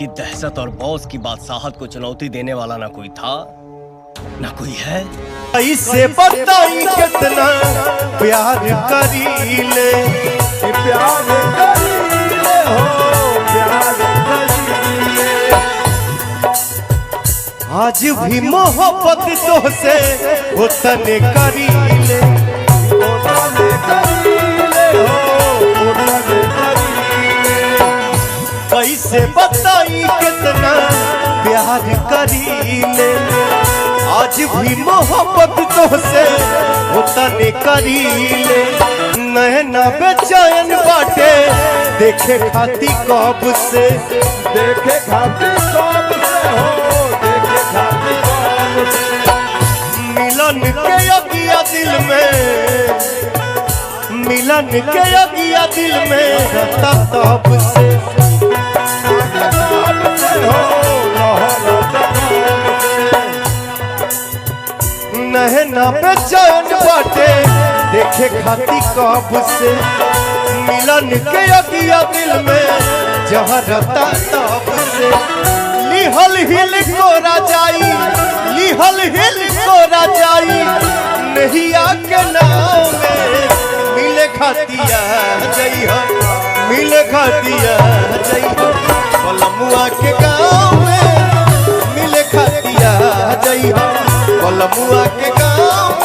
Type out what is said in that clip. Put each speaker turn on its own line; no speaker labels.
की दहशत और बॉस की बादशाहत को चुनौती देने वाला ना कोई था ना कोई है।
इससे बताई कितना प्यार करीले,
प्यार करीले हो, प्यार करीले।
आज भी मोहब्बत तो से उतने करीले,
उतने करीले हो, उतने करीले।
कैसे बताई कितना प्यार करीले, आज भी मोहब्बत तो से उतने करीले। नैना बेचैन बाटे देखे खाती कब से,
देखे खाती कब से हो, देखे खाती कब से।
मिलन के अगिया दिल में, मिलन के अगिया दिल में रहता तब से,
कब से हो,
नैना बेचैन बाटे देखे खाती कब से। मिलन के अगिया दिल में जहाँ रहता तब से। लिहल हिल को राजाई, लिहल हिल को राजाई, नैया के नाम में मिले खातिया जइहा, मिले खातिया जइहा। बलमुआ के गाँव में मिले खातिया जइहा, बलमुआ के गाँव